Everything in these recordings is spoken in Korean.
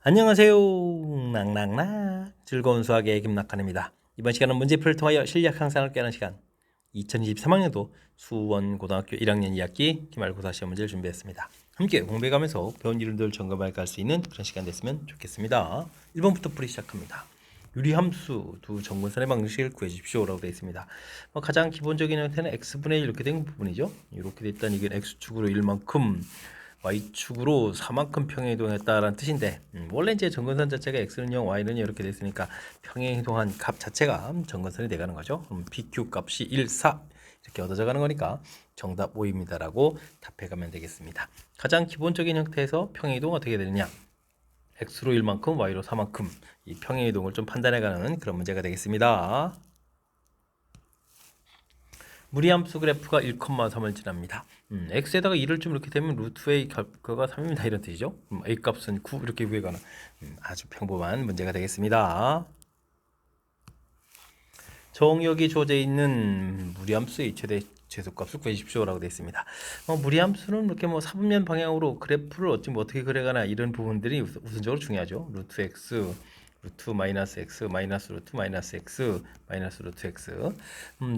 안녕하세요. 낙낙낙 즐거운 수학의 김낙한입니다. 이번 시간은 문제풀이를 통하여 실력 향상을 꾀하는 시간 2023학년도 수원고등학교 1학년 2학기 기말고사 시험 문제를 준비했습니다. 함께 공부해가면서 배운 이름들 점검할 수 있는 그런 시간 됐으면 좋겠습니다. 1번부터 풀이 시작합니다. 유리함수 두 정근선의 방식을 구해주십시오라고 되어 있습니다. 가장 기본적인 형태는 x분의 1 이렇게 된 부분이죠. 이렇게 됐다는 이게 x축으로 1만큼 y축으로 4만큼 평행이동했다라는 뜻인데 원래 이제 정근선 자체가 x는 0, y는 0 이렇게 됐으니까 평행이동한 값 자체가 정근선이 돼가는 거죠. 그럼 PQ 값이 1, 4 이렇게 얻어져 가는 거니까 정답 5입니다라고 답해가면 되겠습니다. 가장 기본적인 형태에서 평행이동 어떻게 되느냐? x로 1만큼, y로 4만큼 이 평행이동을 좀 판단해가는 그런 문제가 되겠습니다. 무리함수 그래프가 1,3을 지납니다. x에다가 2를 좀 이렇게 되면 루트 a 결과가 3입니다. 이런 뜻이죠. a 값은 9 이렇게 구해가는 아주 평범한 문제가 되겠습니다. 정역이 주어져 있는 무리함수의 최대 최소값을 구해주십시오라고 되어 있습니다. 무리함수는 이렇게 사분면 방향으로 그래프를 어떻게 그려가나 이런 부분들이 우선적으로 중요하죠. 루트 x 루트 마이너스 x 마이너스 루트 마이너스 x 마이너스 루트 x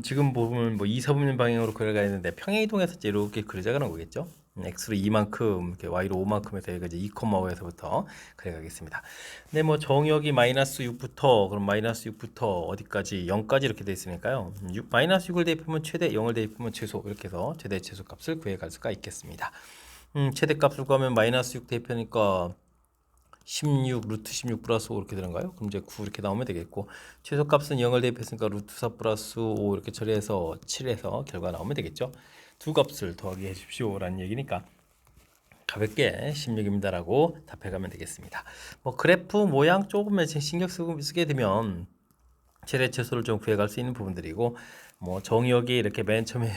지금 보면 2사분면 방향으로 그려가야 되는데 평행이동해서 이렇게 그려가는 거겠죠. x로 2만큼 이렇게 y로 5만큼 해서 여기가 이제 2,5에서부터 그려가겠습니다. 근데 정역이 마이너스 6부터 그럼 마이너스 6부터 어디까지 0까지 이렇게 돼 있으니까요. 마이너스 6을 대입하면 최대 0을 대입하면 최소 이렇게 해서 최대 최소 값을 구해갈 수가 있겠습니다. 최대 값을 구하면 마이너스 6 대입하니까 16 루트 16 플러스 5 이렇게 되는가요? 그럼 이제 9 이렇게 나오면 되겠고 최소값은 0을 대입했으니까 루트 4 플러스 5 이렇게 처리해서 7에서 결과 나오면 되겠죠. 두 값을 더하기 해주십시오 라는 얘기니까 가볍게 16입니다라고 답해가면 되겠습니다. 그래프 모양 조금만 신경 쓰게 되면 최대 최소를 좀 구해갈 수 있는 부분들이고 정의역이 이렇게 맨 처음에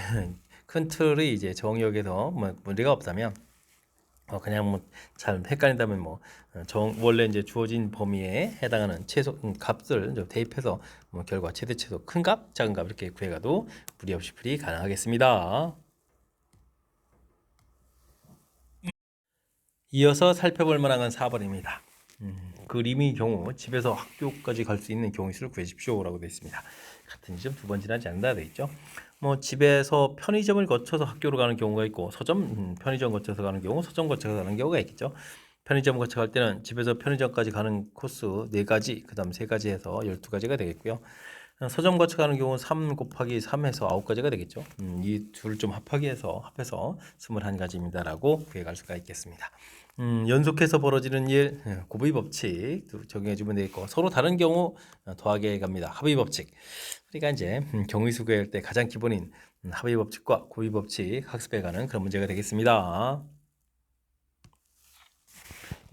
큰 틀이 이제 정의역에서 문제가 없다면 그냥 잘 헷갈린다면 원래 이제 주어진 범위에 해당하는 최소 값을 좀 대입해서 결과 최대 최소 큰 값, 작은 값 이렇게 구해가도 무리 없이 풀이 가능하겠습니다. 이어서 살펴볼 만한 건 4번입니다. 그림의 경우 집에서 학교까지 갈 수 있는 경우 수를 구해주십시오 라고 되어 있습니다. 같은 지점 두 번 지나지 않는다 되어 있죠. 집에서 편의점을 거쳐서 학교로 가는 경우가 있고 서점, 편의점 거쳐서 가는 경우, 서점 거쳐서 가는 경우가 있겠죠. 편의점 거쳐 갈 때는 집에서 편의점까지 가는 코스 4가지, 그 다음 3가지 해서 12가지가 되겠고요. 서점 거쳐 가는 경우는 3 곱하기 3해서 9가지가 되겠죠. 이 둘을 좀 합해서 21가지입니다라고 구해갈 수가 있겠습니다. 연속해서 벌어지는 일, 곱의 법칙 적용해주면 되겠고 서로 다른 경우 더하게 갑니다. 합의 법칙. 그러니까 이제 경의수 구할 때 가장 기본인 합의 법칙과 곱의 법칙 학습해가는 그런 문제가 되겠습니다.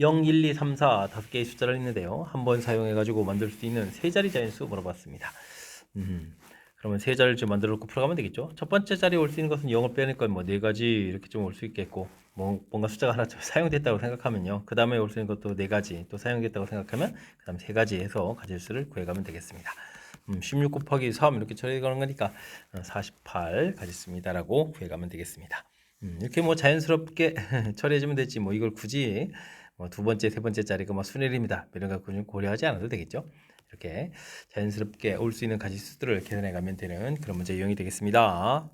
0, 1, 2, 3, 4 5개의 숫자를 있는데요. 한번 사용해가지고 만들 수 있는 세 자리 자연수 물어봤습니다. 그러면 세 자리를 좀 만들어 놓고 풀어가면 되겠죠. 첫 번째 자리에 올 수 있는 것은 0을 빼니까 4가지 이렇게 좀 올 수 있겠고 뭔가 숫자가 하나 사용됐다고 생각하면요. 그 다음에 올 수 있는 것도 4가지 또 사용됐다고 생각하면 그 다음 3가지 해서 가질 수를 구해가면 되겠습니다. 16 곱하기 3 이렇게 처리하는 거니까 48 가졌습니다라고 구해가면 되겠습니다. 이렇게 자연스럽게 처리해주면 되지 이걸 굳이 두 번째, 세 번째 자리가 순일입니다. 이런 거 고려하지 않아도 되겠죠. 이렇게 자연스럽게 올 수 있는 가지수들을 계산해 가면 되는 그런 문제 유형이 되겠습니다.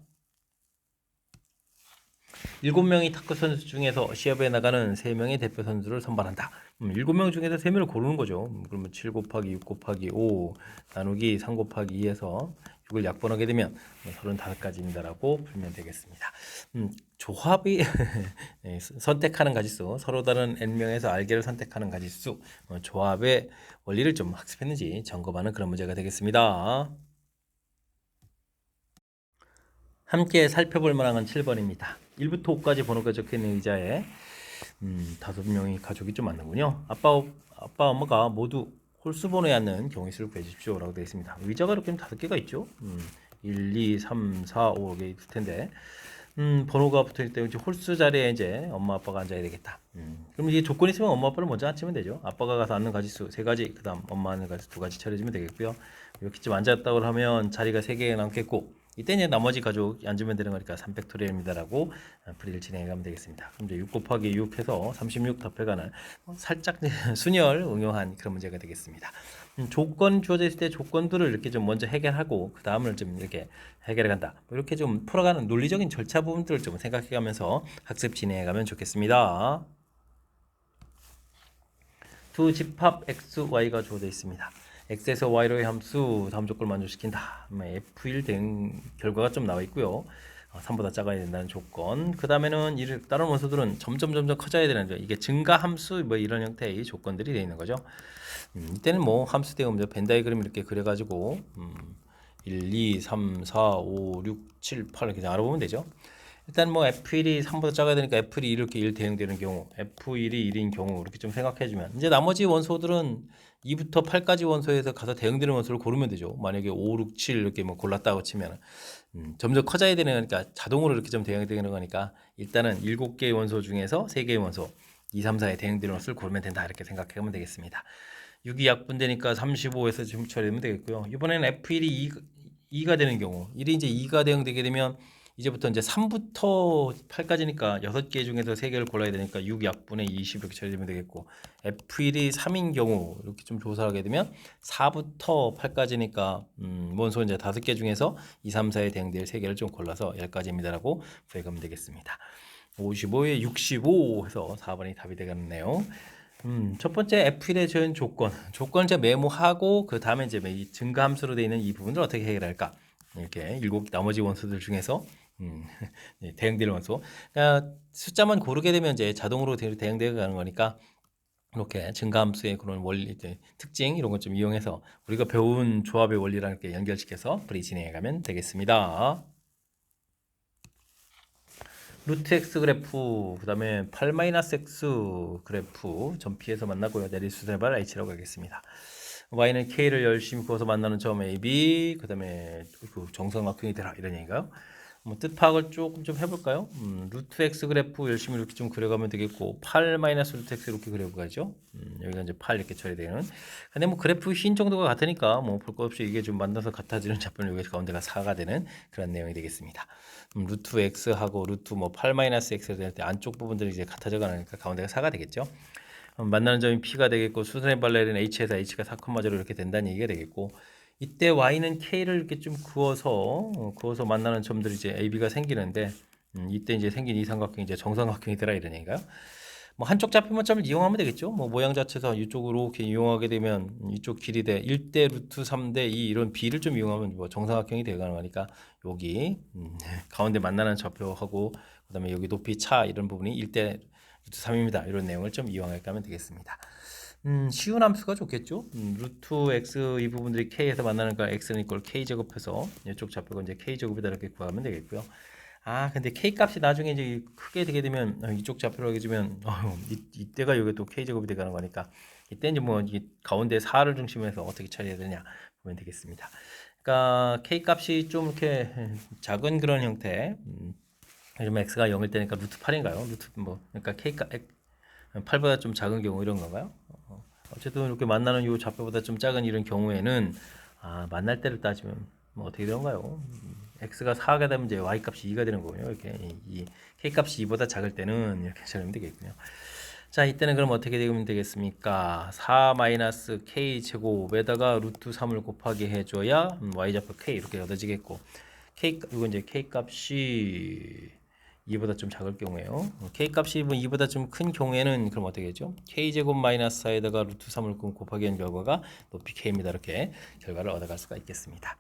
7명의 탁구 선수 중에서 시합에 나가는 3명의 대표 선수를 선발한다. 7명 중에서 3명을 고르는 거죠. 그러면 7 곱하기 6 곱하기 5 나누기 3 곱하기 2에서 6을 약분하게 되면 35가지입니다라고 풀면 되겠습니다. 조합이 선택하는 가지수, 서로 다른 n명에서 알개를 선택하는 가지수, 조합의 원리를 좀 학습했는지 점검하는 그런 문제가 되겠습니다. 함께 살펴볼 만한 건 7번입니다. 1부터 5까지 번호가 적혀있는 의자에 5명의 가족이 좀 많는군요. 아빠, 엄마가 모두 홀수 번호에 앉는 경우 수를 구해주십시오 라고 되어 있습니다. 의자가 이렇게 5개가 있죠. 1, 2, 3, 4, 5 이렇게 있을 텐데 번호가 붙어있을 때 홀수 자리에 이제 엄마 아빠가 앉아야 되겠다. 그럼 이게 조건이 있으면 엄마 아빠를 먼저 앉히면 되죠. 아빠가 가서 앉는 가지수 3가지, 그 다음 엄마 앉는 가지수 2가지 차려주면 되겠고요. 이렇게 좀 앉았다고 하면 자리가 3개 남겠고 이때 이제 나머지 가족 안 주면 되는 거니까 3팩토리얼입니다라고 풀이를 진행해 가면 되겠습니다. 그럼 이제 6 곱하기 6 해서 36 답해가는 살짝 순열 응용한 그런 문제가 되겠습니다. 조건 주어져 있을 때 조건들을 이렇게 좀 먼저 해결하고 그 다음을 좀 이렇게 해결해 간다. 이렇게 좀 풀어가는 논리적인 절차 부분들을 좀 생각해 가면서 학습 진행해 가면 좋겠습니다. 두 집합 x, y가 주어져 있습니다. x에서 y로의 함수 다음 조건을 만족시킨다. f1 된 결과가 좀 나와 있고요. 3보다 작아야 된다는 조건. 그 다음에는 다른 원소들은 점점 커져야 되는데 이게 증가 함수 뭐 이런 형태의 조건들이 되어 있는 거죠. 이때는 뭐 함수 대응문제 벤 다이그램 이렇게 그려가지고 1, 2, 3, 4, 5, 6, 7, 8 이렇게 알아보면 되죠. 일단 뭐 F1이 3보다 작아야 되니까 F1이 이렇게 1 대응되는 경우, F1이 1인 경우 이렇게 좀 생각해주면 이제 나머지 원소들은 2부터 8까지 원소에서 가서 대응되는 원소를 고르면 되죠. 만약에 5, 6, 7 이렇게 뭐 골랐다고 치면 점점 커져야 되는 거니까 자동으로 이렇게 좀 대응되는 거니까 일단은 7개의 원소 중에서 3개의 원소 2, 3, 4에 대응되는 원소를 고르면 된다 이렇게 생각하면 되겠습니다. 6이 약분되니까 35에서 지금 처리하면 되겠고요. 이번에는 F1이 2가 되는 경우 1이 이제 2가 대응되게 되면 이제부터 이제 3부터 8까지니까 6개 중에서 3개를 골라야 되니까 6 약분의 20 이렇게 처리되면 되겠고 F1이 3인 경우 이렇게 좀 조사하게 되면 4부터 8까지니까 원소 이제 5개 중에서 2, 3, 4에 대응될 3개를 좀 골라서 10가지입니다라고 구해가면 되겠습니다. 55에 65 해서 4번이 답이 되겠네요. 첫 번째 F1의 저연 조건을 이제 메모하고 그 다음에 이제 이 증가함수로 되어 있는 이 부분을 어떻게 해결할까? 이렇게 나머지 원소들 중에서 대응되는 원소. 그러니까 숫자만 고르게 되면 이제 자동으로 대응되어 가는 거니까 이렇게 증가함수의 그런 원리, 특징 이런 것 좀 이용해서 우리가 배운 조합의 원리랑 이렇게 연결시켜서 풀이 진행해 가면 되겠습니다. 루트 x 그래프, 그 다음에 8-x 그래프 전피에서 만나고요. 내리수세발 h라고 하겠습니다. y는 k를 열심히 구워서 만나는 점 ab, 그 다음에 그 정삼각형이 되라 이런 얘기인가요? 뭐 뜻 파악을 조금 좀 해볼까요? 루트 x 그래프 열심히 이렇게 좀 그려가면 되겠고 8-루트 x 이렇게 그려보가죠. 여기가 이제 8 이렇게 처리되는. 근데 뭐 그래프 흰 정도가 같으니까 뭐 볼 것 없이 이게 좀 만나서 같아지는 잡변 여기 가운데가 4가 되는 그런 내용이 되겠습니다. 루트 x하고 루트 뭐 8-x를 될 때 안쪽 부분들이 이제 같아져 가니까 가운데가 4가 되겠죠. 만나는 점이 p가 되겠고 수선의 발레는 h에서 h가 4,0 이렇게 된다는 얘기가 되겠고 이때 y는 k를 이렇게 좀 그어서 만나는 점들이 이제 ab가 생기는데 이때 이제 생긴 이 삼각형이 이제 정삼각형이 되라 이런 얘기인가요? 뭐 한쪽 좌표만점을 이용하면 되겠죠. 뭐 모양 자체에서 이쪽으로 이렇게 이용하게 되면 이쪽 길이 돼 1대 루트 3대 2 이런 b를 좀 이용하면 뭐 정삼각형이 되가는 거니까 여기 가운데 만나는 좌표하고 그다음에 여기 높이 차 이런 부분이 1대 루트 3입니다. 이런 내용을 좀 이용해 가면 되겠습니다. 쉬운 함수가 좋겠죠. 루트 x 이 부분들이 k에서 만나는 거 x는 이꼴 k 제곱해서 이쪽 좌표가 이제 k 제곱이다 이렇게 구하면 되겠고요. 아 근데 k 값이 나중에 이제 크게 되게 되면 이쪽 좌표로 해주면 이때가 여기 또 k 제곱이 되가는 거니까 이때 이제 뭐 이 가운데 4를 중심해서 어떻게 처리해야 되냐 보면 되겠습니다. 그러니까 k 값이 좀 이렇게 작은 그런 형태. 요즘 x가 0일 때니까 루트 8인가요? 루트 뭐 그러니까 k 값 8보다 좀 작은 경우 이런 건가요? 어쨌든 이렇게 만나는 이 좌표보다 좀 작은 이런 경우에는 만날 때를 따지면 뭐 어떻게 되는가요? x가 4가 되면 이제 y 값이 2가 되는 거군요. 이렇게 이 k 값이 2보다 작을 때는 이렇게 처리하면 되겠군요. 자, 이때는 그럼 어떻게 되면 되겠습니까? 4-k 제곱에다가 루트 3을 곱하게 해줘야 y 좌표 k 이렇게 얻어지겠고 이거 이제 k 값이 2보다 좀 작을 경우에요. k 값이 2보다 좀 큰 경우에는 그럼 어떻게 되죠? k 제곱 마이너스 4에다가 루트 3을 곱하기 한 결과가 높이 k입니다. 이렇게 결과를 얻어갈 수가 있겠습니다.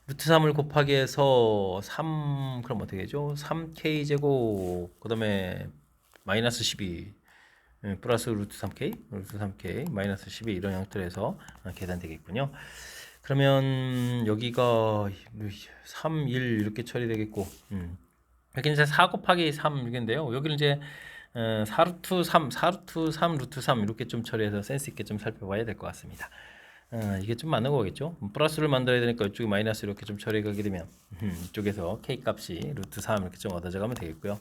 루트 3을 곱하기 해서 3 그럼 어떻게 되죠? 3k 제곱 그다음에 마이너스 12 플러스 루트 3k 마이너스 12 이런 형태로 서 계산되겠군요. 그러면 여기가 3, 1 이렇게 처리되겠고 여기 이제 4 곱하기 3 이건데요. 여기는 이제 4루트 3, 4루트 3, 루트 3 이렇게 좀 처리해서 센스 있게 좀 살펴봐야 될 것 같습니다. 이게 좀 맞는 거겠죠? 플러스를 만들어야 되니까 이쪽에 마이너스 이렇게 좀 처리하게 되면 이쪽에서 k 값이 루트 3 이렇게 좀 얻어져 가면 되겠고요.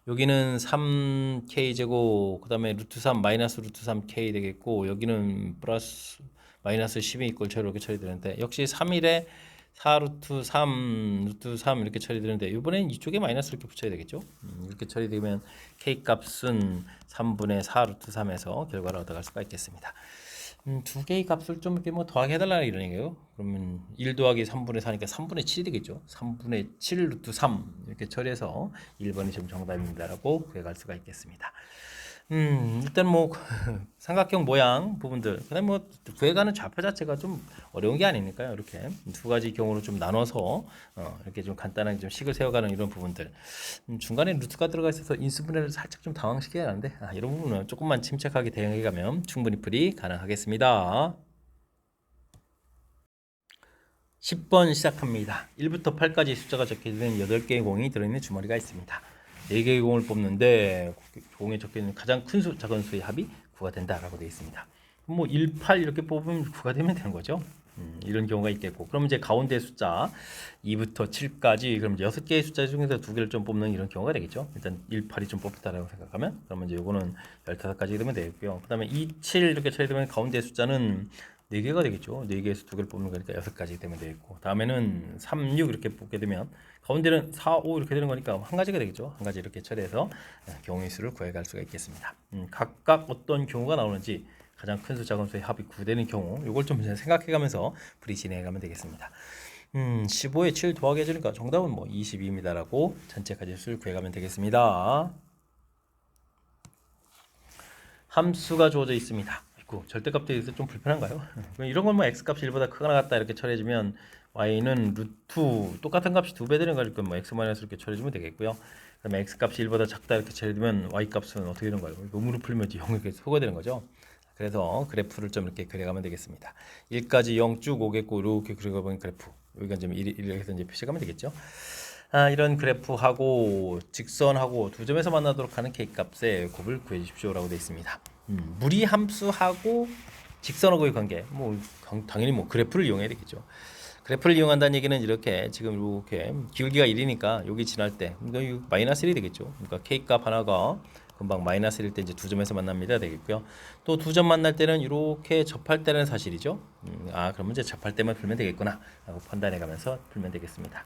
여기는 3k 제곱 그 다음에 루트 3 마이너스 루트 3k 되겠고 여기는 플러스 마이너스 12 이꼴 이렇게 처리되는데 역시 3일에 4 루트 3 루트 3 이렇게 처리되는데 이번엔 이쪽에 마이너스 이렇게 붙여야 되겠죠. 이렇게 처리되면 k 값은 3분의 4 루트 3에서 결과를 얻어갈 수가 있겠습니다. 두 개의 값을 좀 이렇게 뭐 더하게 해달라 이런 얘기예요. 그러면 1 더하기 3분의 4니까 3분의 7이 되겠죠. 3분의 7 루트 3 이렇게 처리해서 1번이 지금 정답입니다라고 구해갈 수가 있겠습니다. 일단 뭐 삼각형 모양 부분들, 그다음 뭐 구해가는 좌표 자체가 좀 어려운 게 아니니까요. 이렇게 두 가지 경우로 좀 나눠서 이렇게 좀 간단하게 좀 식을 세워가는 이런 부분들. 중간에 루트가 들어가 있어서 인수분해를 살짝 좀 당황시켜야 하는데 이런 부분은 조금만 침착하게 대응해가면 충분히 풀이 가능하겠습니다. 10번 시작합니다. 1부터 8까지 숫자가 적혀있는 8개의 공이 들어있는 주머니가 있습니다. 4개의 공을 뽑는데 공에 적혀있는 가장 큰 수, 작은 수의 합이 9가 된다라고 되어 있습니다. 뭐 1, 8 이렇게 뽑으면 9가 되면 되는 거죠. 이런 경우가 있겠고, 그럼 이제 가운데 숫자 2부터 7까지 그럼 이제 6개의 숫자 중에서 2개를 좀 뽑는 이런 경우가 되겠죠. 일단 1, 8이 좀 뽑혔다라고 생각하면 그러면 이제 요거는 15가지 되면 되겠고요. 그 다음에 2, 7 이렇게 처리되면 가운데 숫자는 4개가 되겠죠. 4개에서 2개를 뽑는 거니까 6가지 되면 되겠고, 다음에는 3, 6 이렇게 뽑게 되면 가운데는 4, 5 이렇게 되는 거니까 한 가지가 되겠죠. 한 가지 이렇게 처리해서 경우의 수를 구해갈 수가 있겠습니다. 각각 어떤 경우가 나오는지, 가장 큰 수, 작은 수의 합이 9되는 경우, 이걸 좀 생각해가면서 풀이 진행해가면 되겠습니다. 15에 7 더하기 해주니까 정답은 뭐 22입니다라고 전체 가지수를 구해가면 되겠습니다. 함수가 주어져 있습니다. 절대값 대에서 좀 불편한가요? 이런 건 뭐 x값이 1보다 크거나 같다 이렇게 처리해주면 y는 루트 똑같은 값이 2배 되는 거니까 뭐 x 마이너스 이렇게 처리해주면 되겠고요. 그다음에 x값이 1보다 작다 이렇게 처리되면 y값은 어떻게 되는 거예요? 음으로 풀면 0 이렇게 소가 되는 거죠. 그래서 그래프를 좀 이렇게 그려가면 되겠습니다. 1까지 0 쭉 오겠고 이렇게 그려가보면 그래프 여기가 좀 1 이렇게 해서 이제 표시가면 되겠죠. 이런 그래프하고 직선하고 두 점에서 만나도록 하는 k값의 곱을 구해 주십시오라고 되어 있습니다. 무리 함수하고 직선하고의 관계, 뭐 당연히 뭐 그래프를 이용해야 되겠죠. 그래프를 이용한다는 얘기는 이렇게 지금 이렇게 기울기가 1이니까 여기 지날 때 이거 마이너스 1이 되겠죠. 그러니까 k값 하나가 금방 마이너스 1일 때 이제 두 점에서 만납니다 되겠고요. 또 두 점 만날 때는 이렇게 접할 때라는 사실이죠. 그러면 이제 접할 때만 풀면 되겠구나 라고 판단해 가면서 풀면 되겠습니다.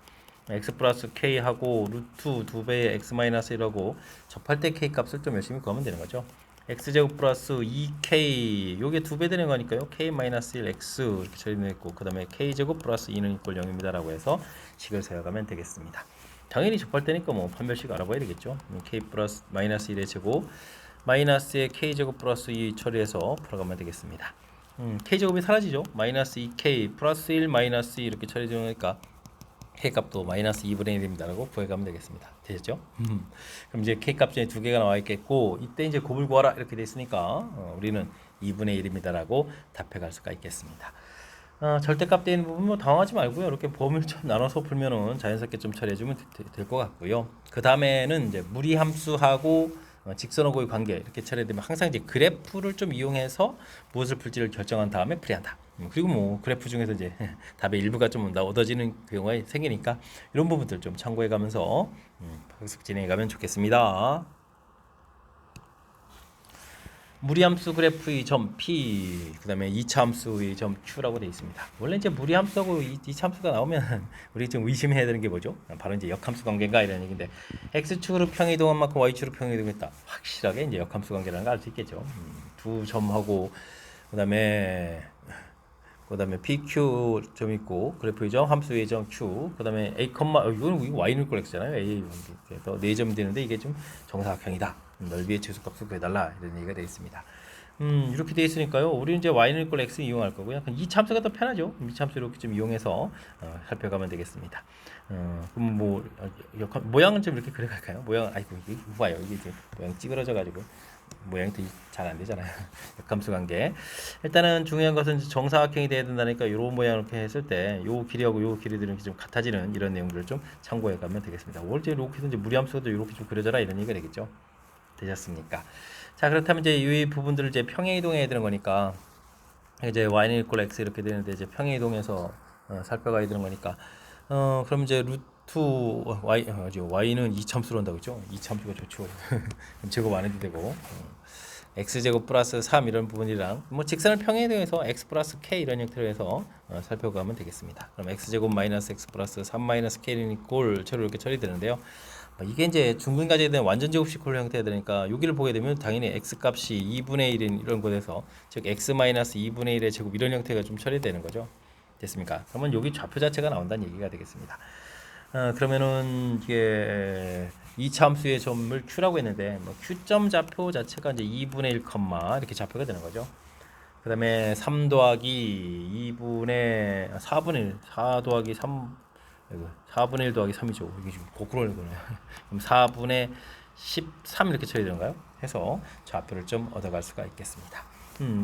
x 플러스 k하고 루트 2배의 x 마이너스 1하고 접할 때 k 값을 좀 열심히 구하면 되는 거죠. x제곱 플러스 2k 요게 2배 되는 거니까요. k 마이너스 1 x 이렇게 처리되어 있고, 그 다음에 k제곱 플러스 2는 이꼴 0입니다 라고 해서 식을 세워가면 되겠습니다. 당연히 접할 때니까 뭐 판별식 알아봐야 되겠죠. k 플러스 마이너스 1의 제곱 마이너스의 k제곱 플러스 2 처리해서 풀어가면 되겠습니다. k제곱이 사라지죠. 마이너스 2k 플러스 1 마이너스 2 이렇게 처리되니까 k값도 마이너스 2분의 1입니다라고 구해가면 되겠습니다. 되셨죠? 그럼 이제 k값 중에 두 개가 나와 있겠고, 이때 이제 곱을 구하라 이렇게 돼 있으니까 우리는 2분의 1입니다라고 답해갈 수가 있겠습니다. 절대값 되는 부분 뭐 당황하지 말고요. 이렇게 범위를 좀 나눠서 풀면은 자연스럽게 좀 처리해주면 될 것 같고요. 그 다음에는 이제 무리함수하고 직선하고의 관계 이렇게 처리되면 항상 이제 그래프를 좀 이용해서 무엇을 풀지를 결정한 다음에 풀이한다. 그리고 뭐 그래프 중에서 이제 답의 일부가 좀 얻어지는 경우가 생기니까 이런 부분들 좀 참고해가면서 학습 진행해가면 좋겠습니다. 무리함수 그래프의 점 P, 그 다음에 2차 함수의 점 Q라고 되어 있습니다. 원래 이제 무리함수하고 2차 함수가 나오면 우리 좀 의심해야 되는 게 뭐죠? 바로 이제 역함수 관계인가 이런 얘기인데, X축으로 평이동한 만큼 Y축으로 평이동했다. 확실하게 이제 역함수 관계라는 걸 알 수 있겠죠. 두 점하고 그 다음에 PQ 점 있고 그래프의 점, 함수의 점 Q, 그 다음에 A, 이거는 Y는 꼴 X잖아요. A 그래서 4점 되는데 이게 좀 정사각형이다. 넓이의 최소값을 구해달라 이런 얘기가 되어 있습니다. 이렇게 되어 있으니까요. 우리는 이제 y는 꼴 x 이용할 거고요. 이 참수가 더 편하죠. 이 참수 이렇게 좀 이용해서 살펴가면 되겠습니다. 그럼 뭐 모양은 좀 이렇게 그려갈까요? 모양, 아이고 이게 봐요. 이게 이제 모양 찌그러져 가지고 모양이 잘 안 되잖아요. 역함수 관계. 일단은 중요한 것은 정사각형이 돼야 된다니까 이런 모양을 이렇게 했을 때 요 길이하고 요 길이들은 좀 같아지는 이런 내용들을 좀 참고해 가면 되겠습니다. 월제 이렇게 해서 이제 무리함수도 이렇게 좀 그려져라 이런 얘기가 되겠죠. 되셨습니까? 자, 그렇다면 이제 이 부분들을 이제 평행 이동해야 되는 거니까 이제 y는 이꼴 x 이렇게 되는데 이제 평행 이동해서 살펴가야 되는 거니까 그럼 이제 루트 y는 이참수로 한다고 했죠? 이참수가 좋죠. 그럼 제곱 안 해도 되고 x제곱 플러스 3 이런 부분이랑 뭐 직선을 평행해서 x 플러스 k 이런 형태로 해서 살펴가면 되겠습니다. 그럼 x제곱 마이너스 x 플러스 3 마이너스 k는 이꼴 채로 이렇게 처리되는데요. 이게 이제 중근까지에 대한 완전 제곱식 꼴 형태가 되니까 여기를 보게 되면 당연히 x 값이 2분의 1인 이런 곳에서 즉 x 마이너스 2분의 1의 제곱 이런 형태가 좀 처리되는 거죠. 됐습니까? 그러면 여기 좌표 자체가 나온다는 얘기가 되겠습니다. 그러면은 이게 2차 함수의 점을 q라고 했는데 뭐 q점 좌표 자체가 이제 2분의 1, 이렇게 좌표가 되는 거죠. 그 다음에 3 더하기 2분의 4분의 1, 4 더하기 3, 4분의 1 더하기 3이죠. 이게 지금 거꾸로 하는 거네요. 그럼 4분의 13 이렇게 처리되는가요? 해서 좌표를 좀 얻어갈 수가 있겠습니다.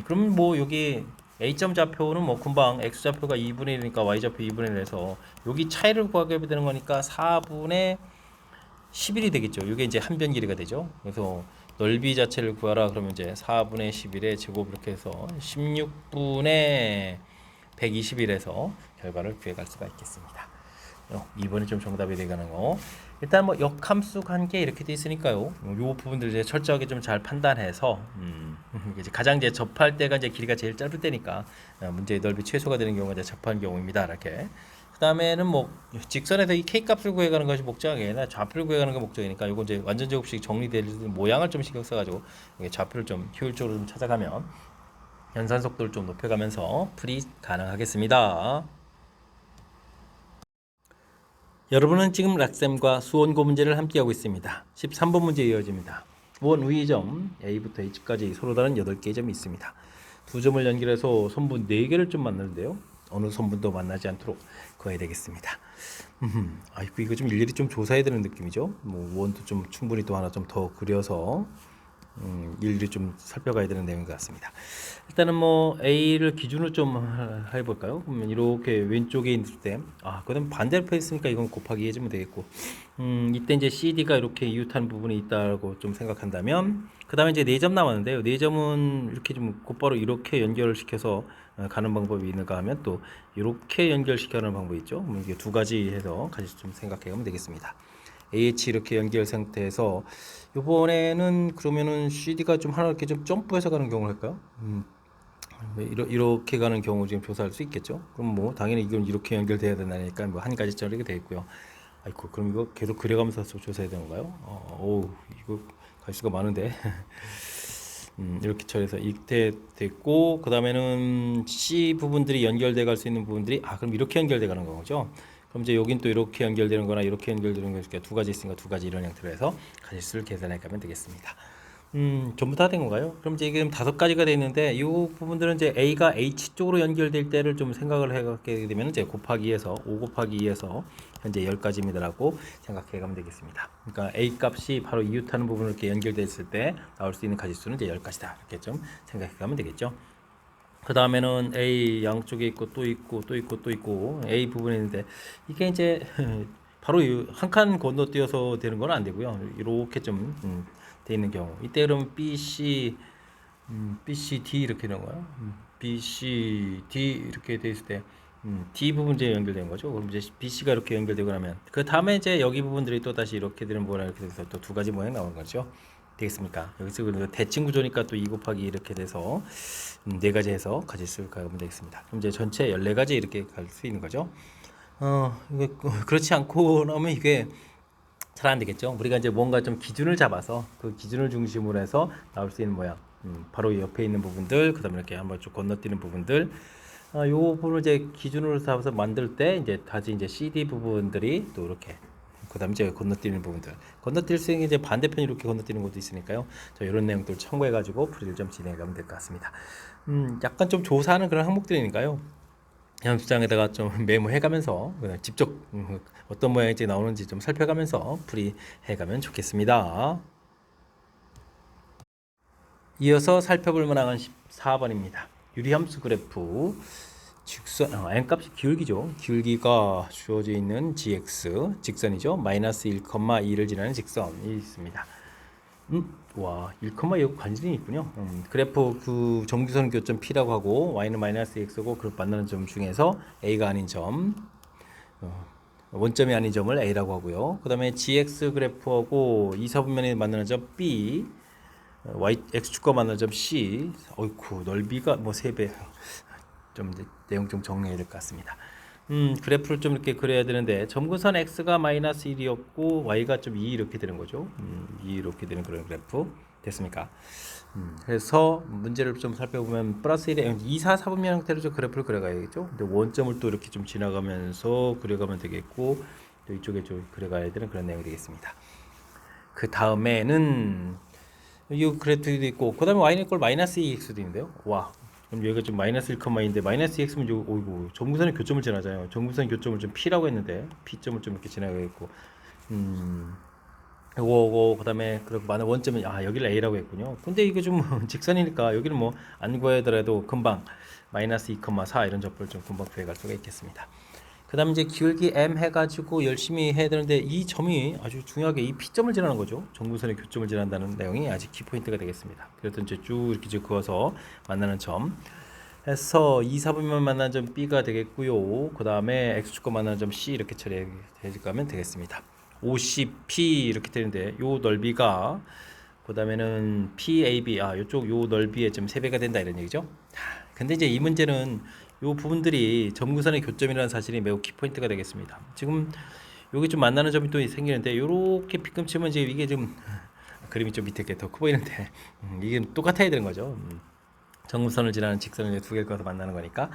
그럼 뭐 여기 A점 좌표는 뭐 금방 X좌표가 2분의 1이니까 Y좌표 2분의 1에서 여기 차이를 구하게 되는 거니까 4분의 11이 되겠죠. 이게 이제 한 변 길이가 되죠. 그래서 넓이 자체를 구하라 그러면 이제 4분의 11의 제곱 이렇게 해서 16분의 121에서 결과를 구해갈 수가 있겠습니다. 2번이 좀 정답이 되가는 거. 일단 뭐 역함수 관계 이렇게 돼 있으니까요. 요 부분들 이제 철저하게 좀 잘 판단해서 이제 가장 이제 접할 때가 이제 길이가 제일 짧을 때니까 문제의 넓이 최소가 되는 경우가 이제 접한 경우입니다. 이렇게. 그다음에는 뭐 직선에서 이 k 값을 구해가는 것이 목적이 아니라 좌표를 구해가는 게 목적이니까 이거 이제 완전 제곱식 정리될 모양을 좀 신경 써가지고 좌표를 좀 효율적으로 좀 찾아가면 연산 속도를 좀 높여가면서 풀이 가능하겠습니다. 여러분은 지금 락쌤과 수원고 문제를 함께하고 있습니다. 13번 문제 이어집니다. 원 위의 점 A부터 H까지 서로 다른 8개의 점이 있습니다. 두 점을 연결해서 선분 4개를 좀 만드는데요. 어느 선분도 만나지 않도록 그어야 되겠습니다. 아이고 이거 좀 일일이 좀 조사해야 되는 느낌이죠. 뭐 원도 좀 충분히 또 하나 좀 더 그려서 일일이 좀 살펴가야 되는 내용인 것 같습니다. 일단은 뭐 A를 기준으로 좀 해볼까요? 그러면 이렇게 왼쪽에 있을 때, 그다음 반대로 있으니까 이건 곱하기 해주면 되겠고, 이때 이제 CD가 이렇게 이웃한 부분이 있다고 좀 생각한다면, 그 다음에 이제 4점 남았는데요. 4점은 이렇게 좀 곧바로 이렇게 연결을 시켜서 가는 방법이 있는가 하면 또 이렇게 연결시켜가는 방법이 있죠. 이게 두 가지 해서 같이 좀 생각해보면 되겠습니다. AH 이렇게 연결 상태에서 이번에는 그러면은 CD가 좀 하나 이렇게 좀 점프해서 가는 경우를 할까요? 이렇게 가는 경우 지금 조사할 수 있겠죠? 그럼 뭐 당연히 이건 이렇게 연결돼야 된다니까 뭐 한 가지 처리가 되어 있고요. 아이고 그럼 이거 계속 그려가면서 조사해야 되는 건가요? 어우 이거 갈 수가 많은데 이렇게 처리해서 이렇게 됐고 그 다음에는 C 부분들이 연결돼 갈 수 있는 부분들이 그럼 이렇게 연결돼 가는 거죠. 그럼 이제 여긴 또 이렇게 연결되는 거나 이렇게 연결되는 거 있으니까 두 가지 있으니까 두 가지 이런 형태로 해서 가지수를 계산해 가면 되겠습니다. 전부 다 된 건가요? 그럼 이제 지금 5가지가 돼 있는데 이 부분들은 이제 A가 H 쪽으로 연결될 때를 좀 생각을 해가게 되면 이제 곱하기 2에서 5 곱하기 2에서 현재 10가지입니다라고 생각해 가면 되겠습니다. 그러니까 A 값이 바로 이웃하는 부분을 이렇게 연결됐을 때 나올 수 있는 가지수는 이제 10가지다 이렇게 좀 생각해 가면 되겠죠. 그 다음에는 A 양쪽에 있고 또 있고 또 있고 또 있고 A 부분에 있는데 이게 이제 바로 한 칸 건너뛰어서 되는 건 안 되고요. 이렇게 좀 돼 있는 경우 이때 그러면 BC D 이렇게 되는 거예요. BC D 이렇게 돼 있을 때 D 부분 이제 연결된 거죠. 그럼 이제 BC가 이렇게 연결되고 나면 그 다음에 이제 여기 부분들이 또 다시 이렇게 되는 모양 이렇게 돼서 또 두 가지 모양 나오는 거죠. 되겠습니까? 여기서 대칭 구조니까 또 2 곱하기 이렇게 돼서 4가지 해서 가지수를 가면 되겠습니다. 그럼 이제 전체 14가지 이렇게 갈 수 있는 거죠. 이게 그렇지 않고 나면 이게 잘 안 되겠죠. 우리가 이제 뭔가 좀 기준을 잡아서 그 기준을 중심으로 해서 나올 수 있는 모양. 바로 옆에 있는 부분들, 그다음에 이렇게 한번 쭉 건너뛰는 부분들. 요 부분을 이제 기준으로 잡아서 만들 때 이제 다시 이제 CD 부분들이 또 이렇게 그다음에 이제 건너뛰는 부분들. 건너뛸 수 있는 이제 반대편 이렇게 건너뛰는 것도 있으니까요. 저 이런 내용들 참고해 가지고 풀이를 좀 진행해 가면 될 것 같습니다. 약간 좀 조사하는 그런 항목들이니까요. 연습장에다가 좀 메모해 가면서 직접 어떤 모양인지 나오는지 좀 살펴가면서 풀이해 가면 좋겠습니다. 이어서 살펴볼 만한 14번입니다. 유리함수 그래프 직선 n값이 기울기죠. 기울기가 주어져 있는 gx 직선이죠. 마이너스 1,2를 지나는 직선이 있습니다. 와 1,2가 관절이 있군요. 그래프 그 정규선 교점 P라고 하고 y는 마이너스 x고 그 만나는 점 중에서 a가 아닌 점 원점이 아닌 점을 a라고 하고요. 그 다음에 gx 그래프하고 이사분면에 만나는 점 B y x축과 만나는 점 C. 어이쿠 넓이가 뭐 3배. 좀 이제 내용 좀 정리해야 될 것 같습니다. 그래프를 좀 이렇게 그려야 되는데 점근선 x가 마이너스 1이었고 y가 좀 2 이렇게 되는 거죠. 2 이렇게 되는 그런 그래프 됐습니까? 그래서 문제를 좀 살펴보면 플러스 1에 2, 4, 4분면 형태로 좀 그래프를 그려가야겠죠. 근데 원점을 또 이렇게 좀 지나가면서 그려가면 되겠고 또 이쪽에 좀 그려가야 되는 그런 내용이 되겠습니다. 그 다음에는 이 그래프도 있고 그 다음에 y는 이꼴 마이너스 2x도 있는데요. 와 그럼 여기가 좀 마이너스 1,2인데 마이너스 2x면 요 어이구 점근선의 교점을 지나잖아요. 점근선 교점을 좀 p라고 했는데 p점을 좀 이렇게 지나가겠고 요거 그다음에 그렇게 많은 원점은 여기를 a라고 했군요. 근데 이게 좀 직선이니까 여기는 뭐 안 구하더라도 금방 마이너스 2,4 이런 적분을 좀 금방 구해갈 수가 있겠습니다. 그 다음에 이제 기울기 m 해가지고 열심히 해야 되는데 이 점이 아주 중요하게 이 p점을 지나는 거죠. 점근선의 교점을 지난다는 내용이 아주 키포인트가 되겠습니다. 그래서 이제 쭉 이렇게 그어서 만나는 점 해서 2, 4분면 만나는 점 b가 되겠고요. 그 다음에 x축과 만나는 점 c 이렇게 처리해가면 되겠습니다. 50p 이렇게 되는데 요 넓이가 그 다음에는 PAB 요쪽 요 넓이에 좀 3배가 된다 이런 얘기죠. 근데 이제 이 문제는 요 부분들이 점근선의 교점이라는 사실이 매우 키포인트가 되겠습니다. 지금 여기 좀 만나는 점이 또 생기는데 요렇게 빗금 치면 이제 이게 좀 그림이 좀 밑에 게 더 커 보이는데 이게 똑같아야 되는 거죠. 점근선을 지나는 직선을 두 개를 그어서 만나는 거니까.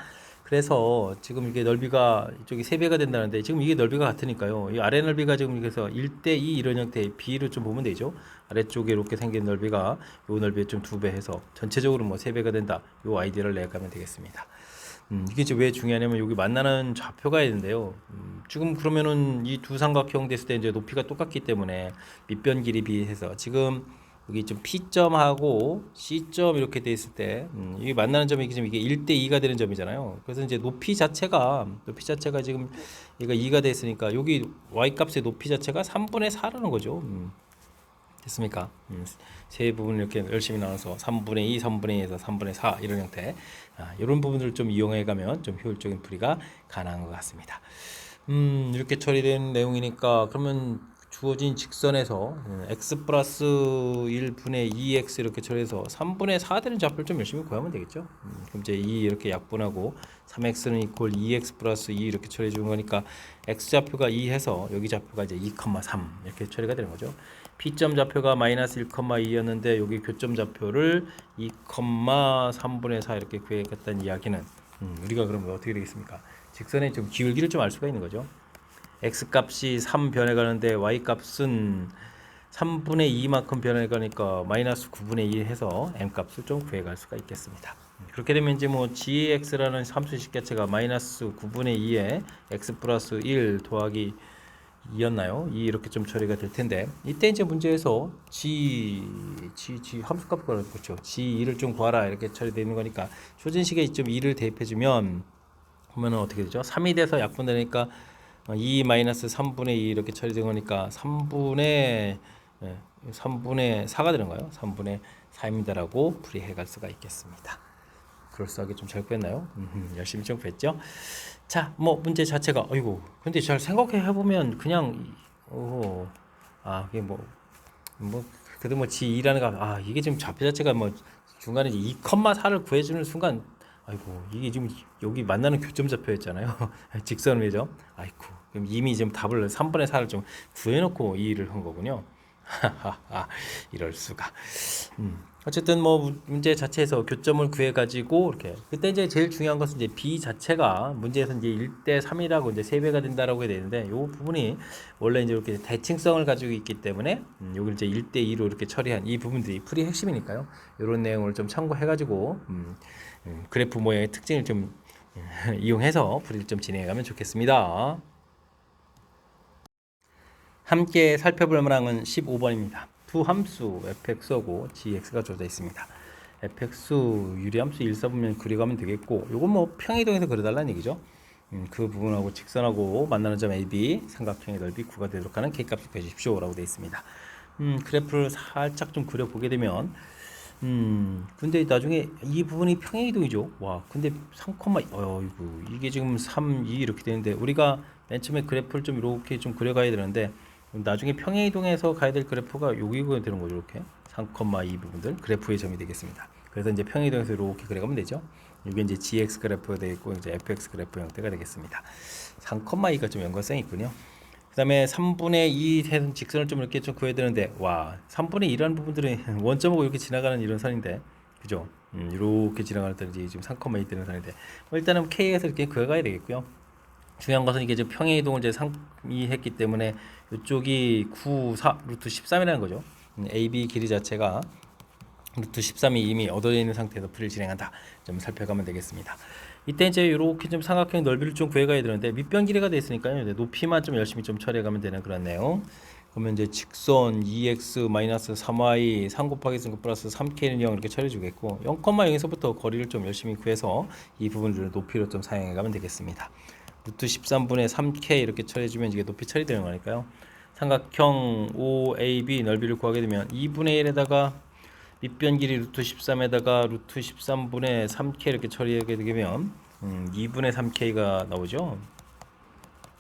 그래서 지금 이게 넓이가 이쪽이 3배가 된다는데 지금 이게 넓이가 같으니까요. 이 아래 넓이가 지금 그래서 1대2 이런 형태의 B를 좀 보면 되죠. 아래쪽에 이렇게 생긴 넓이가 요 넓이에 좀 2배 해서 전체적으로 뭐 3배가 된다. 요 아이디어를 내가면 되겠습니다. 이게 이제 왜 중요하냐면 여기 만나는 좌표가 있는데요. 지금 그러면은 이 두 삼각형 됐을 때 이제 높이가 똑같기 때문에 밑변 길이 비해서 지금 여기 좀 P점하고 C점 이렇게 돼 있을 때 이게 만나는 점이 지금 이게 1대2가 되는 점이잖아요. 그래서 이제 높이 자체가 지금 얘가 2가 돼 있으니까 여기 y 값의 높이 자체가 3분의 4라는 거죠. 됐습니까? 세 부분을 이렇게 열심히 나눠서 3분의 2, 3분의 2에서 3분의 4 이런 형태 이런 부분들을 좀 이용해 가면 좀 효율적인 풀이가 가능한 것 같습니다. 이렇게 처리된 내용이니까 그러면 주어진 직선에서 x 플러스 1분의 2x 이렇게 처리해서 3분의 4 되는 좌표를 좀 열심히 구하면 되겠죠. 그럼 이제 2 이렇게 약분하고 3x는 이퀄 2x 플러스 2 이렇게 처리해 주는 거니까 x 좌표가 2 해서 여기 좌표가 이제 2,3 이렇게 처리가 되는 거죠. P점 좌표가 마이너스 1,2였는데 여기 교점 좌표를 2,3분의 4 이렇게 구해야겠다는 이야기는 우리가 그러면 어떻게 되겠습니까? 직선의 좀 기울기를 좀 알 수가 있는 거죠. x 값이 3 변해가는데 y 값은 3분의 2만큼 변해가니까 마이너스 9분의 1 해서 m 값을 좀 구해갈 수가 있겠습니다. 그렇게 되면 이제 뭐 gx라는 함수식 자체가 마이너스 9분의 2에 x 플러스 1 더하기 2였나요? 2 이렇게 좀 처리가 될 텐데 이때 이제 문제에서 g 함수값 구하는 거죠. g2를 좀 구하라 이렇게 처리되어 있는 거니까 조진식에 좀 2를 대입해 주면 그러면 어떻게 되죠? 3이 돼서 약분되니까 2 마이너스 3분의 2 이렇게 처리된 거니까 3분의 4가 되는가요? 3분의 4입니다라고 풀이해 갈 수가 있겠습니다. 그럴싸하게 좀 잘 구했나요? 열심히 좀 구했죠? 자, 뭐 문제 자체가 아이고 근데 잘 생각해 보면 그냥 이게 뭐 그래도 뭐 G2라는 거 이게 지금 좌표 자체가 뭐 중간에 2,4를 구해주는 순간 아이고 이게 지금 여기 만나는 교점 좌표였잖아요. 직선이죠. 아이고 그럼 이미 지금 답을 3분의 4를 좀 구해놓고 이 일을 한 거군요. 이럴 수가. 어쨌든 뭐 문제 자체에서 교점을 구해 가지고 이렇게 그때 이제 제일 중요한 것은 이제 b 자체가 문제에서 이제 1대 3이라고 이제 3배가 된다라고 해야 되는데 이 부분이 원래 이제 이렇게 대칭성을 가지고 있기 때문에 여기 이제 1대 2로 이렇게 처리한 이 부분들이 풀이 핵심이니까요. 이런 내용을 좀 참고해 가지고 그래프 모양의 특징을 좀 이용해서 풀이를 좀 진행해 가면 좋겠습니다. 함께 살펴볼 문항은 15번입니다. 두 함수 fx하고 gx가 주어져 있습니다. fx 유리함수 1, 4분면 그려가면 되겠고 요건 뭐 평행이동에서 그려달라는 얘기죠. 그 부분하고 직선하고 만나는 점 AB 삼각형의 넓이 9가 되도록 하는 k값을 구해주십시오 라고 되어 있습니다. 그래프를 살짝 좀 그려보게 되면 근데 나중에 이 부분이 평행이동이죠. 와 근데 3, 이게 지금 3, 2 이렇게 되는데 우리가 맨 처음에 그래프를 좀 이렇게 좀 그려가야 되는데 나중에 평행이동에서 가야 될 그래프가 여기가 되는 거죠. 이렇게 3,2 부분들 그래프의 점이 되겠습니다. 그래서 이제 평행이동에서 이렇게 그려가면 되죠. 이게 이제 GX 그래프가 되어 있고 이제 FX 그래프 형태가 되겠습니다. 3,2가 좀 연관성이 있군요. 그다음에 3분의 2 해선 직선을 좀 이렇게 좀 구해야 되는데 와 3분의 2라는 부분들은 원점하고 이렇게 지나가는 이런 선인데 그죠? 이렇게 지나가는 선이 지금 3,2 되는 선인데 일단은 K에서 이렇게 구해가야 되겠고요. 중요한 것은 이게 지금 평행이동을 이제 상미했기 때문에 이쪽이 9, 4, 루트 13이라는 거죠. AB 길이 자체가 루트 13이 이미 얻어져 있는 상태에서 풀이를 진행한다. 좀 살펴가면 되겠습니다. 이때 이제 이렇게 좀 삼각형 넓이를 좀 구해가야 되는데 밑변 길이가 돼 있으니까요. 높이만 좀 열심히 좀 처리해가면 되는 그런 내용. 그러면 이제 직선 2x-3y 3 곱하기 3 플러스 3k는 0 이렇게 처리해 주겠고 0,0에서부터 거리를 좀 열심히 구해서 이 부분을 높이로 좀 사용해 가면 되겠습니다. 루트 13분의 3k 이렇게 처리해 주면 이게 높이 처리되는 거니까요. 삼각형 OAB 넓이를 구하게 되면 2분의 1에다가 밑변 길이 루트 13에다가 루트 13분의 3k 이렇게 처리하게 되면 2분의 3k가 나오죠.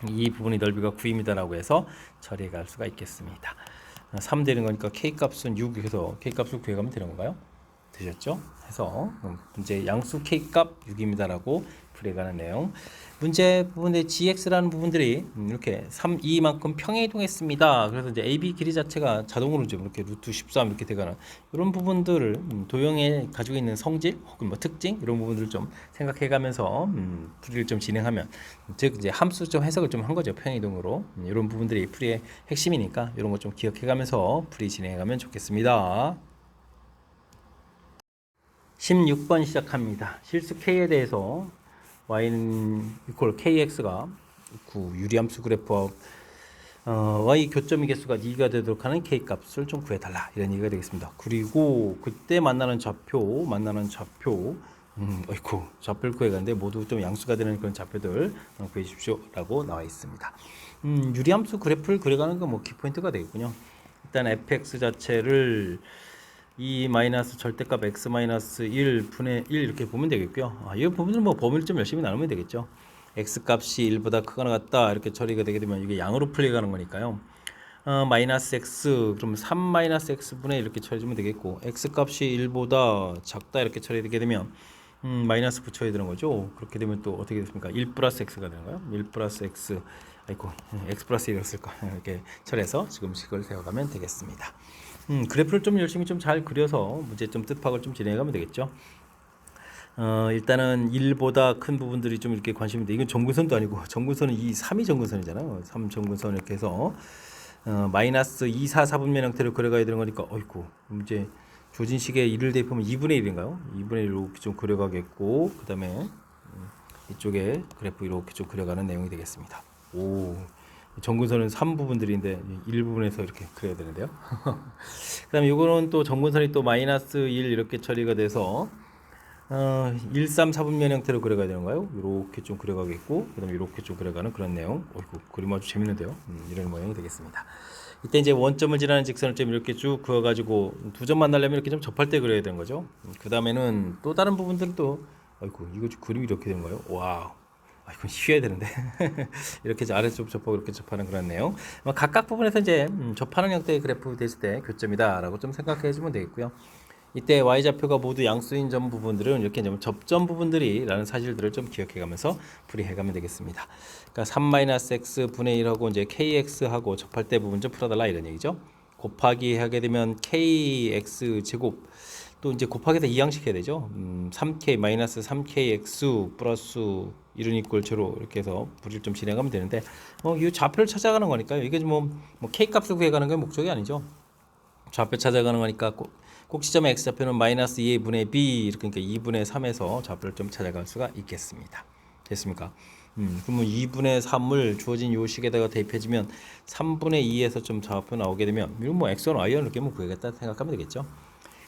이 부분이 넓이가 9입니다라고 해서 처리해 갈 수가 있겠습니다. 3 되는 거니까 k 값은 6 해서 k 값을 구해가면 되는 건가요? 되셨죠? 해서 문제 양수 k 값 6입니다라고 풀이해가는 내용. 문제 부분의 gx라는 부분들이 이렇게 3, 2만큼 평행이동했습니다. 그래서 이제 AB 길이 자체가 자동으로 좀 이렇게 루트 13 이렇게 되가는 이런 부분들을 도형에 가지고 있는 성질 혹은 뭐 특징 이런 부분들을 좀 생각해가면서 풀이를 좀 진행하면 즉 이제 함수 좀 해석을 좀 한 거죠. 평행이동으로 이런 부분들이 풀이의 핵심이니까 이런 거 좀 기억해가면서 풀이 진행해가면 좋겠습니다. 16번 시작합니다. 실수 K에 대해서 y는 이퀄 kx가 9 유리함수 그래프와 y 교점의 개수가 2가 되도록 하는 k 값을 좀 구해달라 이런 얘기가 되겠습니다. 그리고 그때 만나는 좌표 어이쿠 좌표를 구해가는데 모두 좀 양수가 되는 그런 좌표들 구해주십시오 라고 나와 있습니다. 유리함수 그래프를 그려가는 건 뭐 키포인트가 되겠군요. 일단 fx 자체를 2 마이너스 절대값 x 마이너스 1 분의 1 이렇게 보면 되겠고요. 이 부분은 뭐 범위를 좀 열심히 나누면 되겠죠. x 값이 1보다 크거나 같다 이렇게 처리가 되게 되면 이게 양으로 풀려가는 거니까요. 마이너스 x 그럼 3 마이너스 x 분의 이렇게 처리해주면 되겠고 x 값이 1보다 작다 이렇게 처리되게 되면 마이너스 붙여야 되는 거죠. 그렇게 되면 또 어떻게 됐습니까? 1 플러스 x가 되는가요? 1 플러스 x 아이고 x 플러스 1이었을까 이렇게 처리해서 지금 식을 세워가면 되겠습니다. 그래프를 좀 열심히 좀 잘 그려서 문제 좀 뜻파악을 좀 진행하면 되겠죠. 일단은 1보다 큰 부분들이 좀 이렇게 관심인데 이건 정근선도 아니고 정근선은 이 3이 정근선이잖아요. 3 정근선 이렇게 해서 마이너스 2, 4, 4분면 형태를 그려가야 되는 거니까 어이구 이제 조진식의 1을 대입하면 2분의 1인가요? 2분의 1로 이렇게 좀 그려가겠고 그 다음에 이쪽에 그래프 이렇게 좀 그려가는 내용이 되겠습니다. 오, 정근선은 3부분들인데 1부분에서 이렇게 그려야 되는데요. 그 다음에 이거는 또 정근선이 또 마이너스 1 이렇게 처리가 돼서 1, 3, 4분면 형태로 그려가야 되는가요? 이렇게 좀 그려가겠고 그 다음에 이렇게 좀 그려가는 그런 내용. 어이구, 그림 아주 재밌는데요. 이런 모양이 되겠습니다. 이때 이제 원점을 지나는 직선을 좀 이렇게 쭉 그어가지고 두 점 만나려면 이렇게 좀 접할 때 그려야 되는 거죠. 그 다음에는 또 다른 부분들은 또 아이고 이거 그림이 이렇게 되는 거예요. 와우. 아, 이건 쉬어야 되는데 이렇게 아래쪽 접하고 이렇게 접하는 그런 내용. 각각 부분에서 이제 접하는 형태의 그래프 됐을 때 교점이다라고 좀 생각해 주면 되겠고요. 이때 y좌표가 모두 양수인 점 부분들은 이렇게 접점 부분들이라는 사실들을 좀 기억해가면서 풀이해가면 되겠습니다. 그러니까 3-x 분의 1하고 이제 kx하고 접할 때 부분 좀 풀어달라 이런 얘기죠. 곱하기 하게 되면 kx 제곱 또 이제 곱하기해서 이항식 해야 되죠. 3k 마이너스 3kx 플러스 1은 이꼴 제로 이렇게 해서 풀이를 좀 진행하면 되는데 이 좌표를 찾아가는 거니까요. 이게 뭐 k 값을 구해가는 게 목적이 아니죠. 좌표 찾아가는 거니까 꼭지점의 x좌표는 마이너스 2의 분의 b 이렇게 그러니까 2분의 3에서 좌표를 좀 찾아갈 수가 있겠습니다. 됐습니까? 그러면 2분의 3을 주어진 요 식에다가 대입해주면 3분의 2에서 좀 좌표 나오게 되면 이건 뭐 x1, y1 이렇게 뭐 구해야겠다 생각하면 되겠죠.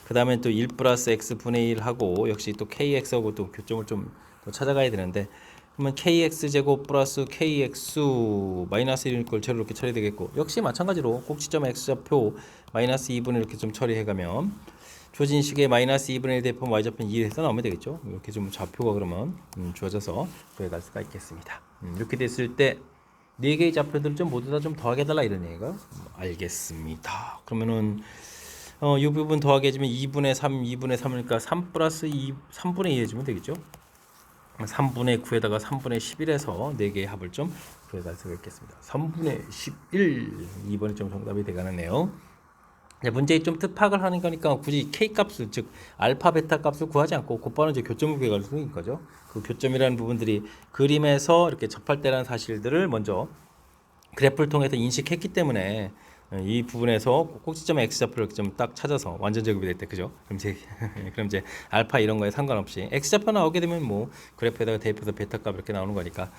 그 다음에 또 1 플러스 x 분의 1 하고 역시 또 kx하고 또 교점을 좀 더 찾아가야 되는데 그러면 kx 제곱 플러스 kx 마이너스 1인 걸 제로 이렇게 처리되겠고 역시 마찬가지로 꼭지점 x좌표 마이너스 2분의 이렇게 좀 처리해가면 주어진 식의 마이너스 2분의 1 대입하면 y좌표는 2 해서 나오면 되겠죠. 이렇게 좀 좌표가 그러면 주어져서 구해갈 수가 있겠습니다. 이렇게 됐을 때 4개의 좌표들을 좀 모두 다 좀 더하게 해달라 이런 얘기가 알겠습니다. 그러면은 이 부분 더하기 해주면 2분의 3, 2분의 3이니까 3 플러스 2, 3분의 2 해주면 되겠죠. 3분의 9에다가 3분의 11에서 4개의 합을 좀 구해갈 수가 있겠습니다. 3분의 11, 2번이 좀 정답이 되가네요. 문제에 좀 뜻파악을 하는 거니까 굳이 k 값을, 즉 알파 베타 값을 구하지 않고 곧바로 이제 교점을 구해갈 수 있는 거죠. 그 교점이라는 부분들이 그림에서 이렇게 접할 때라는 사실들을 먼저 그래프를 통해서 인식했기 때문에 이 부분에서 꼭지점 x좌표를 좀 딱 찾아서 완전 제곱이 될 때, 그죠? 그럼 이제 알파 이런 거에 상관없이 x좌표 나오게 되면 뭐 그래프에다가 대입해서 베타 값 이렇게 나오는 거니까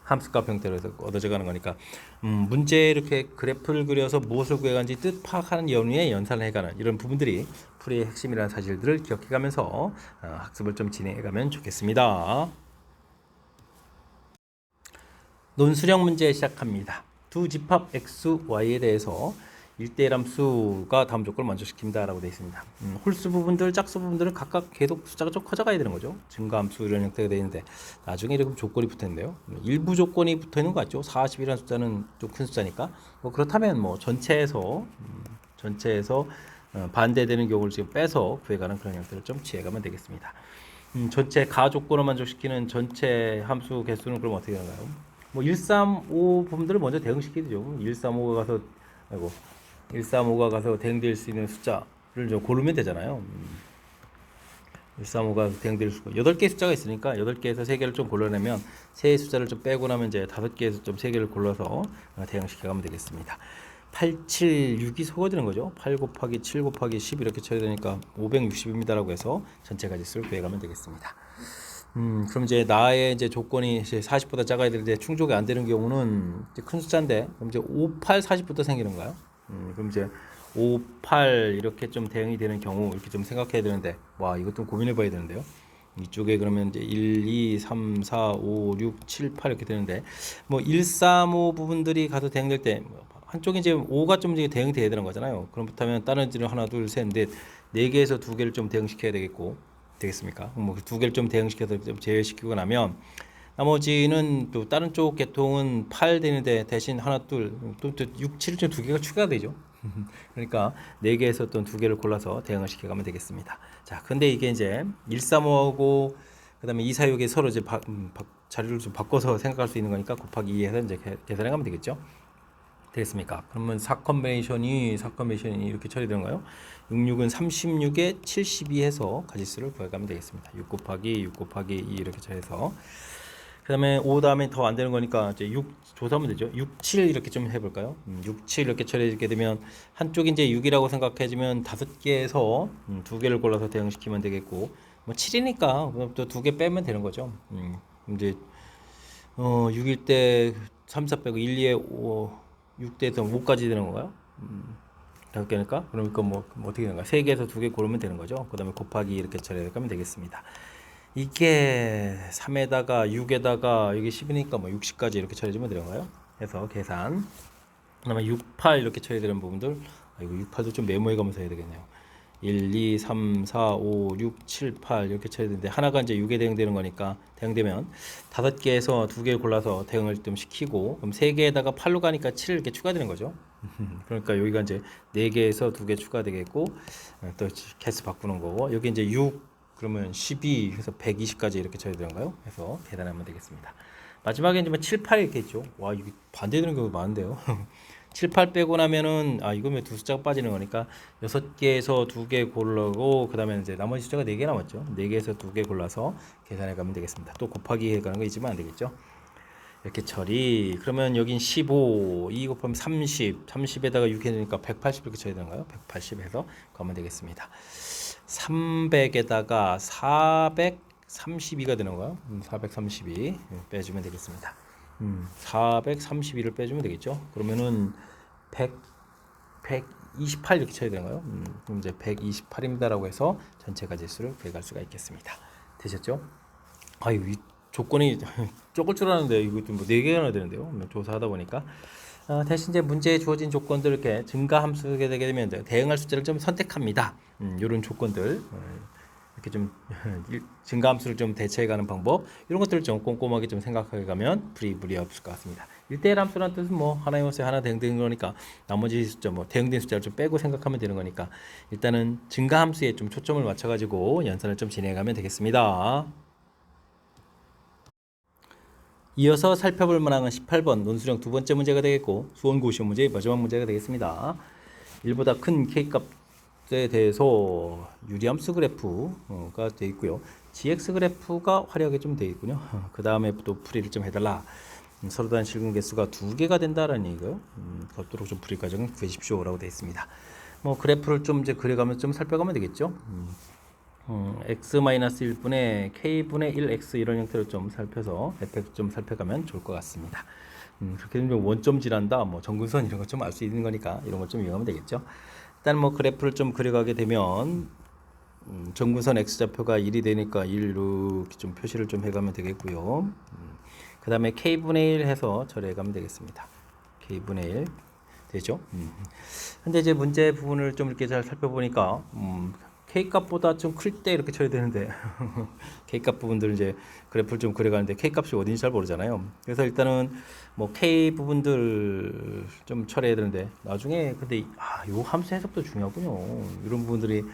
함수값 형태로 해서 얻어져 가는 거니까 문제에 이렇게 그래프를 그려서 무엇을 구해가는지 뜻 파악하는 연후에 연산을 해가는 이런 부분들이 풀이의 핵심이라는 사실들을 기억해가면서 학습을 좀 진행해가면 좋겠습니다. 논술형 문제 시작합니다. 두 집합 x, y에 대해서 1대1 함수가 다음 조건을 만족시킵니다 라고 되어 있습니다. 홀수 부분들, 짝수 부분들은 각각 계속 숫자가 좀 커져가야 되는 거죠. 증가함수 이런 형태가 되어 있는데 나중에 이렇게 조건이 붙어 있는데요. 일부 조건이 붙어 있는 것 같죠. 40이라는 숫자는 좀 큰 숫자니까. 그렇다면 뭐 전체에서 반대되는 경우를 지금 빼서 구해가는 그런 형태를 좀 취해가면 되겠습니다. 전체 가 조건을 만족시키는 전체 함수 개수는 그럼 어떻게 되나요? 뭐 135 부분들을 먼저 대응시키죠. 135가 가서 대응될 수 있는 숫자를 좀 고르면 되잖아요. 135가 대응될 수가 8개의 숫자가 있으니까 8개에서 3개를 좀 골라내면 3개의 숫자를 좀 빼고 나면 이제 5개에서 좀 3개를 골라서 대응시켜 가면 되겠습니다. 8, 7, 6이 소거되는 거죠. 8 곱하기 7 곱하기 10 이렇게 쳐야 되니까 560입니다라고 해서 전체 가지수를 구해가면 되겠습니다. 그럼 이제 나의 이제 조건이 이제 40보다 작아야 되는데 충족이 안 되는 경우는 이제 큰 숫자인데 그럼 이제 5, 8, 40부터 생기는 거예요. 그럼 이제 5, 8 이렇게 좀 대응이 되는 경우 이렇게 좀 생각해야 되는데 와 이것 좀 고민해 봐야 되는데요. 이쪽에 그러면 이제 1, 2, 3, 4, 5, 6, 7, 8 이렇게 되는데 뭐 1, 3, 5 부분들이 가서 대응될 때 한쪽이 이제 5가 좀 이제 대응이 돼야 되는 거잖아요. 그렇다면 다른 지는 하나, 둘, 셋, 넷, 4개에서 2개를 좀 대응시켜야 되겠습니까? 뭐 2개를 좀 대응시켜서 좀 제외시키고 나면 나머지는 또 다른 쪽 계통은 8 되는데 대신 하나, 둘, 또 6, 7, 2개가 추가가 되죠. 그러니까 4개에서 또 2개를 골라서 대응을 시켜가면 되겠습니다. 자, 근데 이게 이제 135하고 그다음에 2, 4, 6에 서로 이제 자리를 좀 바꿔서 생각할 수 있는 거니까 곱하기 2해서 이제 계산해 가면 되겠죠. 되겠습니까? 그러면 4컨베이션이 이렇게 처리되는가요? 66은 36에 72 해서 가지수를 구해가면 되겠습니다. 6 곱하기 2 이렇게 처리해서 그 다음에 5 다음에 더 안 되는 거니까 이제 6 조사하면 되죠. 6, 7 이렇게 좀 해볼까요? 6, 7 이렇게 처리하게 되면 한쪽이 이제 6이라고 생각해주면 5개에서 2개를 골라서 대응시키면 되겠고 뭐 7이니까 또 2개 빼면 되는 거죠. 이제 6일 때 3, 4 빼고 1, 2에 6대에서 5까지 되는 건가요? 5개니까? 그러니까 뭐 어떻게 되는 거야? 3개에서 2개 고르면 되는 거죠. 그 다음에 곱하기 이렇게 처리하면 되겠습니다. 이게 3에다가 6에다가 여기 10이니까 뭐 60까지 이렇게 처리해주면 되는 거예요. 해서 계산. 그 다음에 6, 8 이렇게 처리되는 부분들. 이거 6, 8도 좀 메모해 가면서 해야 되겠네요. 1, 2, 3, 4, 5, 6, 7, 8 이렇게 처리되는데 하나가 이제 6에 대응되는 거니까 대응되면 5개에서 2개 골라서 대응을 좀 시키고 그럼 3개에다가 8로 가니까 7 이렇게 추가되는 거죠. 그러니까 여기가 이제 4개에서 2개 추가되겠고 또 개수 바꾸는 거고 여기 이제 6 그러면 12 해서 120까지 이렇게 처리되는가요? 해서 계산하면 되겠습니다. 마지막에 이제 7, 8 이렇게 있죠. 와 이게 반대되는 경우가 많은데요. 7, 8 빼고 나면은 이거면 두 숫자가 빠지는 거니까 6개에서 2개 고르고 그 다음에 이제 나머지 숫자가 4개 남았죠. 4개에서 2개 골라서 계산해 가면 되겠습니다. 또 곱하기 해 가는 거 있지만 안 되겠죠. 이렇게 처리. 그러면 여긴 15, 2 곱하면 30, 30에다가 6 해주니까 180 이렇게 쳐야 되는가요? 180 해서 가면 되겠습니다. 300에다가 432가 되는 거예요. 432 빼주면 되겠습니다. 432를 빼주면 되겠죠. 그러면은 128 이렇게 쳐야 되는 거예요. 그럼 이제 128입니다라고 해서 전체 가지수를 구해갈 수가 있겠습니다. 되셨죠? 이 조건이 적을 줄 알았는데 이것도 뭐 4개나 되는데요. 조사하다 보니까 대신 이제 문제에 주어진 조건들 이렇게 증가 함수가 되게 되면 대응할 숫자를 좀 선택합니다. 이런 조건들 이렇게 좀 증가함수를 좀 대체해가는 방법 이런 것들을 좀 꼼꼼하게 좀 생각해 가면 무리 없을 것 같습니다. 1대1 함수라는 뜻은 뭐 하나의 함수에 하나 대응되는 거니까 나머지 숫자 뭐 대응된 숫자를 좀 빼고 생각하면 되는 거니까 일단은 증가함수에 좀 초점을 맞춰가지고 연산을 좀 진행하면 되겠습니다. 이어서 살펴볼 문항은 18번 논술형 두 번째 문제가 되겠고 수원고시험 문제의 마지막 문제가 되겠습니다. 1보다 큰 K값에 대해서 유리함수 그래프가 되어 있고요. GX 그래프가 화려하게 좀 되어 있군요. 그 다음에 또 풀이를 좀 해달라. 서로 다른 실근 개수가 2개가 된다라는 얘기고요. 그것도 좀 풀이 과정을 구해주십시오라고 되어 있습니다. 뭐 그래프를 좀 이제 그려가면 좀 살펴가면 되겠죠. x-1분의 k분의 1x 이런 형태로 좀 살펴서 fx 좀 살펴가면 좋을 것 같습니다. 그렇게 되면 원점 질한다, 뭐 정근선 이런 것 좀 알 수 있는 거니까 이런 걸 좀 이용하면 되겠죠. 일단 뭐 그래프를 좀 그려가게 되면 정근선 x좌표가 1이 되니까 1 이렇게 좀 표시를 좀 해가면 되겠고요. 그 다음에 k분의 1 해서 처리해가면 되겠습니다. k분의 1 되죠. 근데 이제 문제 부분을 좀 이렇게 잘 살펴보니까 K값보다 좀 클 때 이렇게 쳐야 되는데 K값 부분들을 이제 그래프를 좀 그려가는데 K값이 어딘지 잘 모르잖아요. 그래서 일단은 뭐 K 부분들 좀 처리해야 되는데 나중에 근데 요 함수 해석도 중요하군요. 이런 부분들이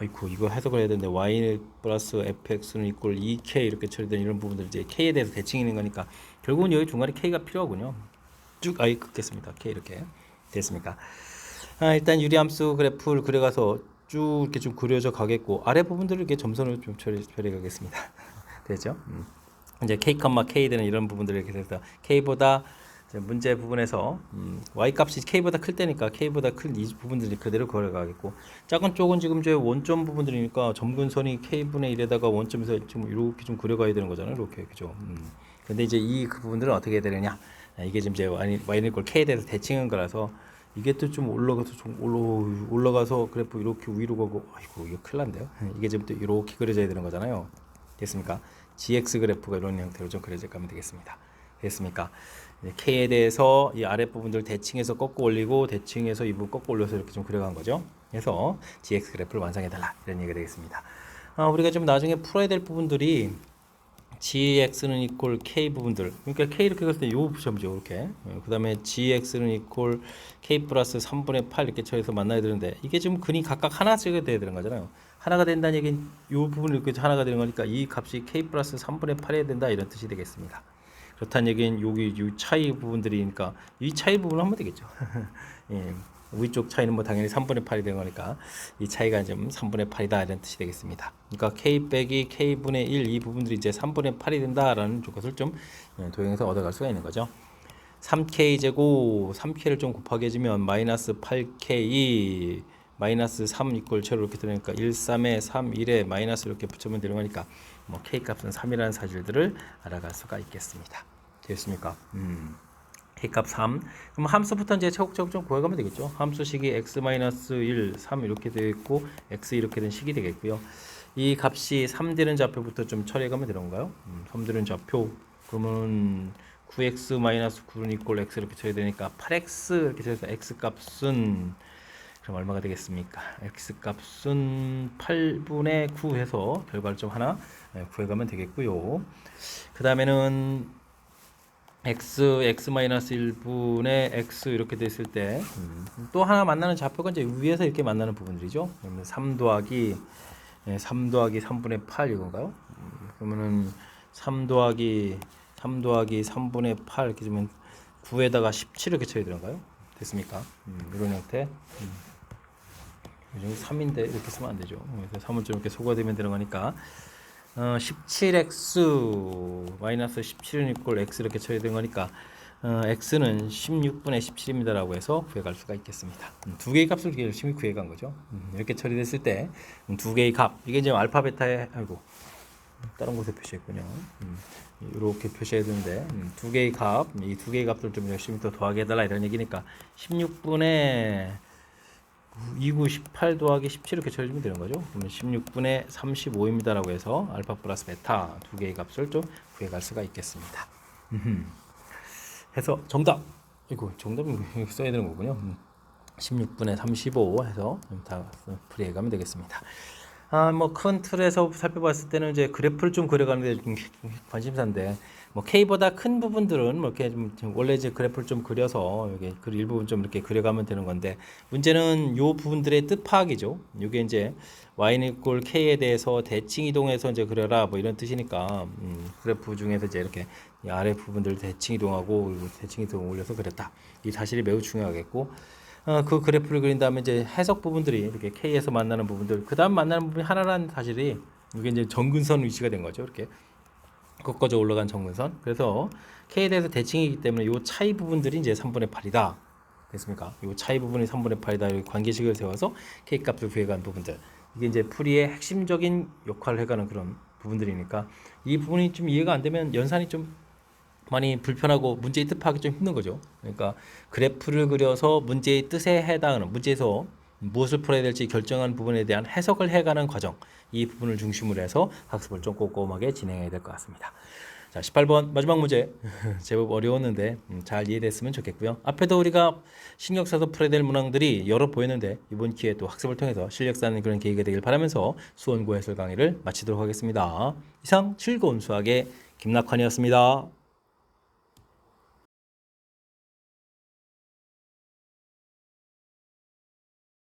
아이고 이거 해석을 해야 되는데 y 플러스 fx는 이꼴 2k 이렇게 처리된 이런 부분들 이제 k에 대해서 대칭이는 거니까 결국은 여기 중간에 k가 필요하군요. 쭉 긋겠습니다. k 이렇게 됐습니까? 일단 유리함수 그래프를 그려가서 쭉 이렇게 좀 그려져 가겠고 아래 부분들을 이렇게 점선으로 좀 처리해 가겠습니다. 되죠? 이제 k, k 되는 이런 부분들을 이렇게 해서 k보다 문제 부분에서 y 값이 k보다 클 때니까 k보다 큰 이 부분들이 그대로 걸어가겠고 작은 쪽은 지금 저 원점 부분들이니까 점근선이 k분의 1에다가 원점에서 지금 이렇게 좀 그려가야 되는 거잖아요. 이렇게 그죠? 근데 이제 그 부분들은 어떻게 해야 되느냐? 이게 지금 이제 y는 꼴 k에 대해서 대칭한 거라서 이게 또 좀 올라가서 좀 올라가서 그래프 이렇게 위로 가고 아이고 이거 큰일 난데요. 이게 지금 또 이렇게 그려져야 되는 거잖아요. 됐습니까? GX 그래프가 이런 형태로 좀 그려져 가면 되겠습니다. 됐습니까? K에 대해서 이 아랫 부분들 대칭해서 꺾고 올리고 대칭해서 이 부분 꺾고 올려서 이렇게 좀 그려간 거죠. 그래서 GX 그래프를 완성해 달라 이런 얘기가 되겠습니다. 우리가 좀 나중에 풀어야 될 부분들이 gx는 이퀄 k 부분들 그러니까 k 이렇게 갔을 때 요 점이죠 이렇게 그 다음에 gx는 이퀄 k 플러스 3분의 8 이렇게 처해서 만나야 되는데 이게 지금 근이 각각 하나씩 돼야 되는 거잖아요. 하나가 된다는 얘기는 요 부분이 이렇게 하나가 되는 거니까 이 값이 k 플러스 3분의 8이 된다 이런 뜻이 되겠습니다. 그렇다는 얘기는 여기 이 차이 부분들이니까 이 차이 부분을 하면 되겠죠. 예. 위쪽 차이는 뭐 당연히 3분의 8이 되는 거니까 이 차이가 좀 3분의 8이다 이런 뜻이 되겠습니다. 그러니까 k 빼기 k분의 1 이 부분들이 이제 3분의 8이 된다라는 것을 좀 도형에서 얻어갈 수가 있는 거죠. 3k 제곱 3k를 좀 곱하게 해주면 마이너스 8k 마이너스 3 이꼴 제로 이렇게 되니까 1, 3에 3, 1에 마이너스 이렇게 붙이면 되는 거니까 뭐 k 값은 3이라는 사실들을 알아갈 수가 있겠습니다. 됐습니까? K값 3. 그럼 함수부터 이제 차곡차곡 좀 구해가면 되겠죠. 함수식이 x-1, 3 이렇게 되어 있고 x 이렇게 된 식이 되겠고요. 이 값이 3 되는 좌표부터 좀 처리해가면 되는 건가요? 3 되는 좌표. 그러면 9x-9는 이꼴 x 이렇게 처리해야 되니까 8x 이렇게 처리해서 x 값은 그럼 얼마가 되겠습니까? x 값은 8분의 9 해서 결과를 좀 하나 구해가면 되겠고요. 그 다음에는 x-1분의 x 이렇게 됐을 때 또 하나 만나는 좌표가 이제 위에서 이렇게 만나는 부분들이죠. 그러면 3 더하기 3분의 8 이건가요? 그러면은 3 더하기 3분의 8 이렇게 주면 9에다가 17 이렇게 쳐야 되는가요? 됐습니까? 이런 형태. 여기 3인데 이렇게 쓰면 안 되죠. 그래서 3을 좀 이렇게 소거되면 들어가니까 17x 마이너스 17은 이꼴 x 이렇게 처리된 거니까 x는 16분의 17입니다라고 해서 구해갈 수가 있겠습니다. 두 개의 값을 열심히 구해간 거죠. 이렇게 처리됐을 때 두 개의 값 이게 이제 알파 베타에 아이고 다른 곳에 표시했군요. 이렇게 표시해야 되는데 두 개의 값 이 두 개의 값을 좀 열심히 더 더하게 해달라 이런 얘기니까 16분의 2918 더하기 17 이렇게 처리해주면 되는 거죠. 그러면 16분의 35입니다라고 해서 알파 플러스 베타 두 개의 값을 좀 구해갈 수가 있겠습니다. 해서 정답 이거 정답은 여기 써야 되는 거군요. 16분의 35 해서 다 풀이해가면 되겠습니다. 뭐 큰 틀에서 살펴봤을 때는 이제 그래프를 좀 그려가는 게 좀 관심사인데, 뭐 K보다 큰 부분들은 뭐 이렇게 좀 원래 이제 그래프를 좀 그려서 여기 그 일부분 좀 이렇게 그려가면 되는 건데, 문제는 요 부분들의 뜻 파악이죠. 이게 이제 y는 이꼴 k에 대해서 대칭 이동해서 이제 그려라 뭐 이런 뜻이니까, 그래프 중에서 이제 이렇게 이 아래 부분들 대칭 이동하고 그리고 대칭 이동 올려서 그렸다. 이 사실이 매우 중요하겠고, 그 그래프를 그린 다음에 이제 해석 부분들이 이렇게 K에서 만나는 부분들, 그 다음 만나는 부분이 하나라는 사실이, 이게 이제 정근선 위치가 된 거죠. 이렇게 꺾어져 올라간 정근선. 그래서 K에 대해서 대칭이기 때문에 이 차이 부분들이 이제 3분의 8이다. 됐습니까? 이 차이 부분이 3분의 8이다. 이렇게 관계식을 세워서 K 값을 구해간 부분들. 이게 이제 풀이의 핵심적인 역할을 해가는 그런 부분들이니까, 이 부분이 좀 이해가 안 되면 연산이 좀 많이 불편하고 문제의 뜻 파악이 좀 힘든 거죠. 그러니까 그래프를 그려서 문제의 뜻에 해당하는, 문제에서 무엇을 풀어야 될지 결정한 부분에 대한 해석을 해가는 과정, 이 부분을 중심으로 해서 학습을 좀 꼼꼼하게 진행해야 될 것 같습니다. 자, 18번 마지막 문제. 제법 어려웠는데 잘 이해됐으면 좋겠고요. 앞에도 우리가 신경 써서 풀어야 될 문항들이 여러 보였는데, 이번 기회에 또 학습을 통해서 실력 쌓는 그런 계기가 되길 바라면서 수원고 해설 강의를 마치도록 하겠습니다. 이상 즐거운 수학의 김낙환이었습니다.